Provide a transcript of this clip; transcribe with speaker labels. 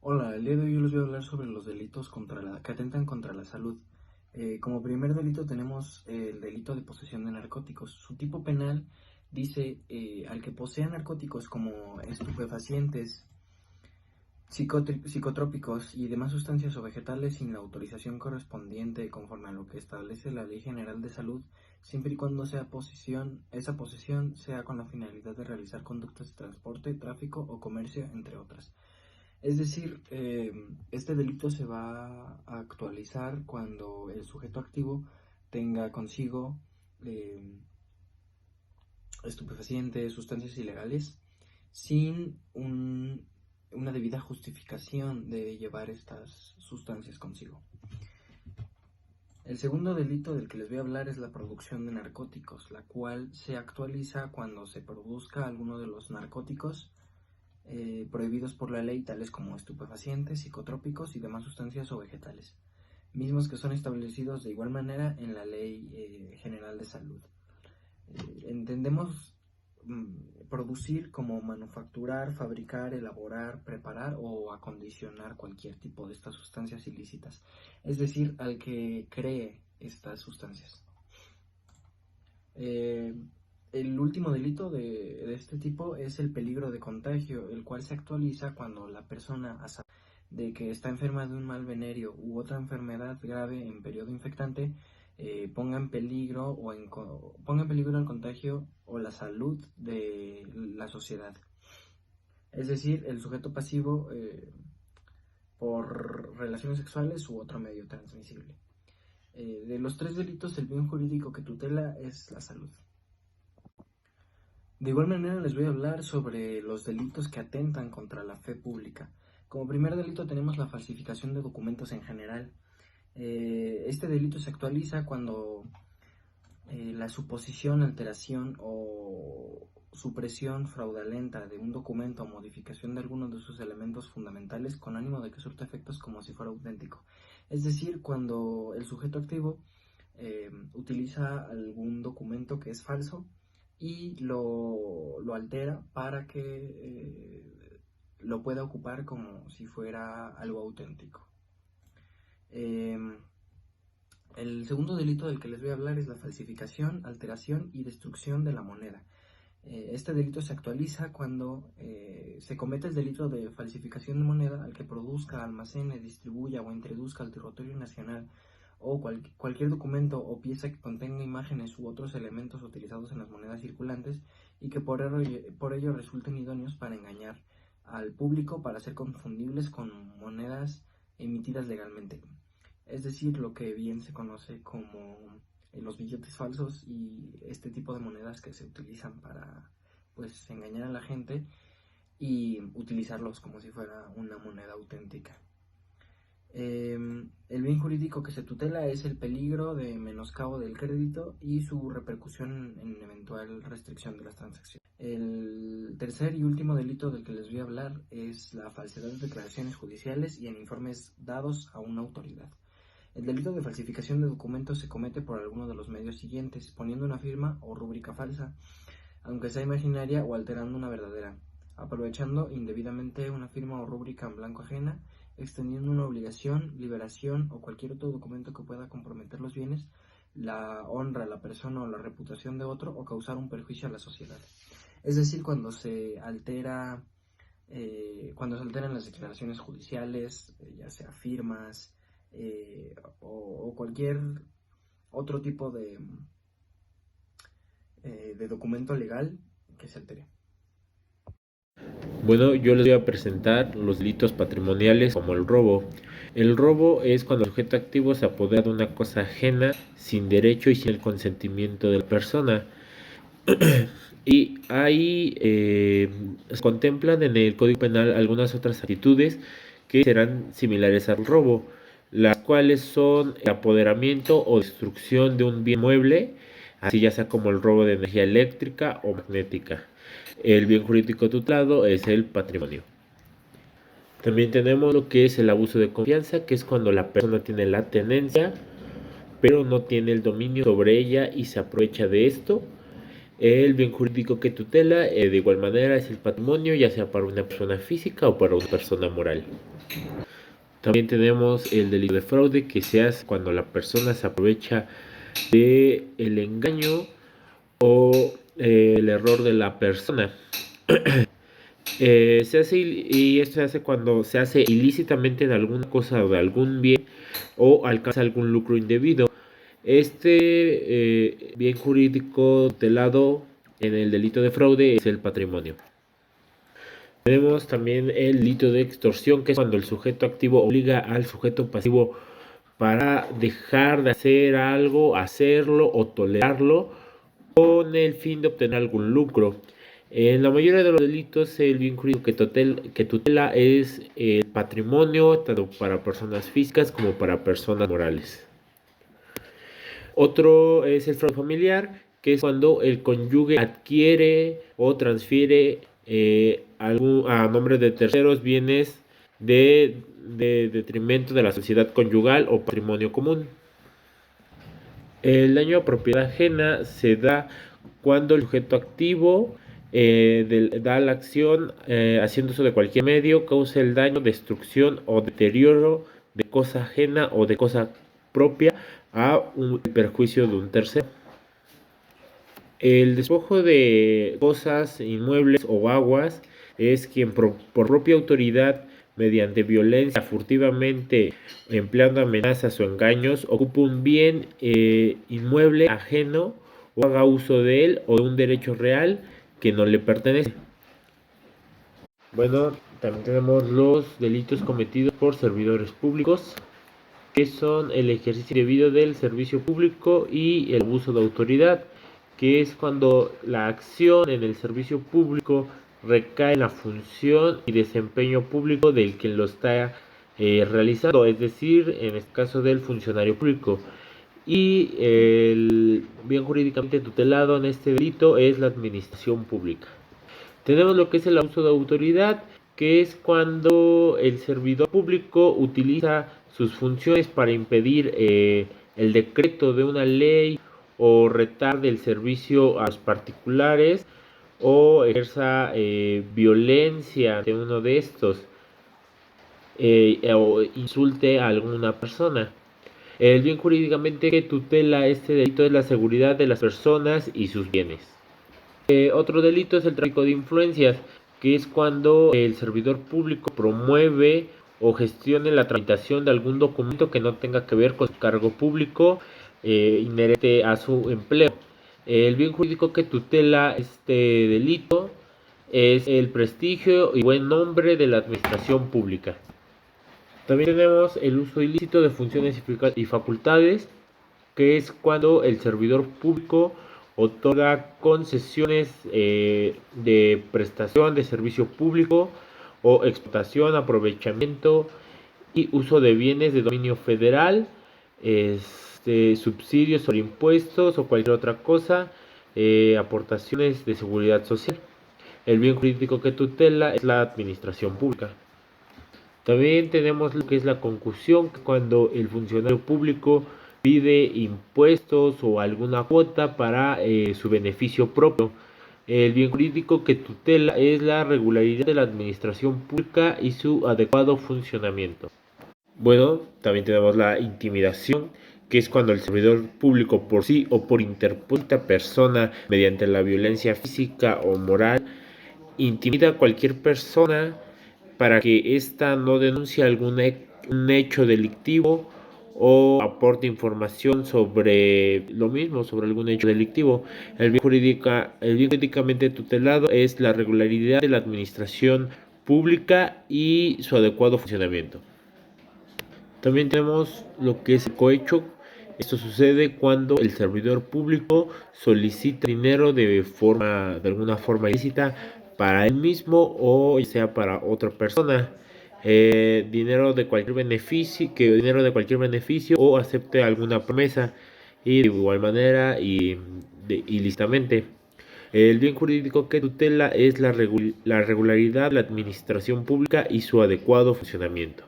Speaker 1: Hola, el día de hoy yo les voy a hablar sobre los delitos que atentan contra la salud. Como primer delito tenemos el delito de posesión de narcóticos. Su tipo penal dice al que posea narcóticos como estupefacientes, psicotrópicos y demás sustancias o vegetales sin la autorización correspondiente conforme a lo que establece la Ley General de Salud, siempre y cuando esa posesión sea con la finalidad de realizar conductas de transporte, tráfico o comercio, entre otras. Es decir, este delito se va a actualizar cuando el sujeto activo tenga consigo eh, estupefacientes, sustancias ilegales, sin una debida justificación de llevar estas sustancias consigo. El segundo delito del que les voy a hablar es la producción de narcóticos, la cual se actualiza cuando se produzca alguno de los narcóticos prohibidos por la ley, tales como estupefacientes, psicotrópicos y demás sustancias o vegetales, mismos que son establecidos de igual manera en la Ley General de Salud. Entendemos producir como manufacturar, fabricar, elaborar, preparar o acondicionar cualquier tipo de estas sustancias ilícitas, es decir, al que cree estas sustancias. Eh, el último delito de este tipo es el peligro de contagio, el cual se actualiza cuando la persona, a saber de que está enferma de un mal venéreo u otra enfermedad grave en periodo infectante, ponga en peligro el contagio o la salud de la sociedad. Es decir, el sujeto pasivo por relaciones sexuales u otro medio transmisible. De los tres delitos, el bien jurídico que tutela es la salud. De igual manera les voy a hablar sobre los delitos que atentan contra la fe pública. Como primer delito tenemos la falsificación de documentos en general. Este delito se actualiza cuando la suposición, alteración o supresión fraudulenta de un documento o modificación de alguno de sus elementos fundamentales con ánimo de que surta efectos como si fuera auténtico. Es decir, cuando el sujeto activo utiliza algún documento que es falso y lo altera para que lo pueda ocupar como si fuera algo auténtico. El segundo delito del que les voy a hablar es la falsificación, alteración y destrucción de la moneda. Este delito se actualiza cuando se comete el delito de falsificación de moneda al que produzca, almacene, distribuya o introduzca al territorio nacional o cualquier documento o pieza que contenga imágenes u otros elementos utilizados en las monedas circulantes y que por ello resulten idóneos para engañar al público para ser confundibles con monedas emitidas legalmente. Es decir, lo que bien se conoce como los billetes falsos y este tipo de monedas que se utilizan para pues engañar a la gente y utilizarlos como si fuera una moneda auténtica. El bien jurídico que se tutela es el peligro de menoscabo del crédito y su repercusión en eventual restricción de las transacciones. El tercer y último delito del que les voy a hablar es la falsedad de declaraciones judiciales y en informes dados a una autoridad. El delito de falsificación de documentos se comete por alguno de los medios siguientes: poniendo una firma o rúbrica falsa, aunque sea imaginaria, o alterando una verdadera, aprovechando indebidamente una firma o rúbrica en blanco ajena, extendiendo una obligación, liberación o cualquier otro documento que pueda comprometer los bienes, la honra, la persona o la reputación de otro o causar un perjuicio a la sociedad. Es decir, cuando se alteran las declaraciones judiciales, ya sea firmas o cualquier otro tipo de documento legal que se altere.
Speaker 2: Bueno, yo les voy a presentar los delitos patrimoniales como el robo. El robo es cuando el sujeto activo se apodera de una cosa ajena sin derecho y sin el consentimiento de la persona. Y ahí se contemplan en el Código Penal algunas otras actitudes que serán similares al robo, las cuales son el apoderamiento o destrucción de un bien mueble, así ya sea como el robo de energía eléctrica o magnética. El bien jurídico tutelado es el patrimonio. También tenemos lo que es el abuso de confianza, que es cuando la persona tiene la tenencia, pero no tiene el dominio sobre ella y se aprovecha de esto. El bien jurídico que tutela, de igual manera, es el patrimonio, ya sea para una persona física o para una persona moral. También tenemos el delito de fraude, que se hace cuando la persona se aprovecha de el engaño o el error de la persona. Y esto se hace cuando se hace ilícitamente de alguna cosa o de algún bien o alcanza algún lucro indebido. Bien jurídico tutelado en el delito de fraude es el patrimonio. Tenemos también el delito de extorsión, que es cuando el sujeto activo obliga al sujeto pasivo para dejar de hacer algo, hacerlo o tolerarlo con el fin de obtener algún lucro. En la mayoría de los delitos, el bien jurídico que tutela es el patrimonio, tanto para personas físicas como para personas morales. Otro es el fraude familiar, que es cuando el cónyuge adquiere o transfiere a nombre de terceros bienes de detrimento de la sociedad conyugal o patrimonio común. El daño a propiedad ajena se da cuando el sujeto activo da la acción haciendo uso de cualquier medio, causa el daño, destrucción o deterioro de cosa ajena o de cosa propia a un perjuicio de un tercero. El despojo de cosas, inmuebles o aguas es quien por propia autoridad, mediante violencia, furtivamente, empleando amenazas o engaños, ocupa un bien inmueble ajeno o haga uso de él o de un derecho real que no le pertenece. Bueno, también tenemos los delitos cometidos por servidores públicos, que son el ejercicio indebido del servicio público y el abuso de autoridad, que es cuando la acción en el servicio público recae en la función y desempeño público del que lo está realizando, es decir, en este caso del funcionario público. Y el bien jurídicamente tutelado en este delito es la administración pública. Tenemos lo que es el abuso de autoridad, que es cuando el servidor público utiliza sus funciones para impedir el decreto de una ley o retarde el servicio a los particulares o ejerza violencia de uno de estos o insulte a alguna persona. El bien jurídicamente que tutela este delito es la seguridad de las personas y sus bienes. Otro delito es el tráfico de influencias, que es cuando el servidor público promueve o gestione la tramitación de algún documento que no tenga que ver con su cargo público inherente a su empleo. El bien jurídico que tutela este delito es el prestigio y buen nombre de la administración pública. También tenemos el uso ilícito de funciones y facultades, que es cuando el servidor público otorga concesiones de prestación de servicio público o explotación, aprovechamiento y uso de bienes de dominio federal, subsidios sobre impuestos o cualquier otra cosa, aportaciones de seguridad social. El bien jurídico que tutela es la administración pública. También tenemos lo que es la concusión, cuando el funcionario público pide impuestos o alguna cuota para su beneficio propio. El bien jurídico que tutela es la regularidad de la administración pública y su adecuado funcionamiento. Bueno, también tenemos la intimidación, que es cuando el servidor público por sí o por interpuesta persona, mediante la violencia física o moral, intimida a cualquier persona para que ésta no denuncie un hecho delictivo o aporte información sobre lo mismo, sobre algún hecho delictivo. El bien jurídicamente tutelado es la regularidad de la administración pública y su adecuado funcionamiento. También tenemos lo que es el cohecho. Esto sucede cuando el servidor público solicita dinero de alguna forma ilícita para él mismo o sea para otra persona. Dinero de cualquier beneficio o acepte alguna promesa y de igual manera ilícitamente. El bien jurídico que tutela es la regularidad de la administración pública y su adecuado funcionamiento.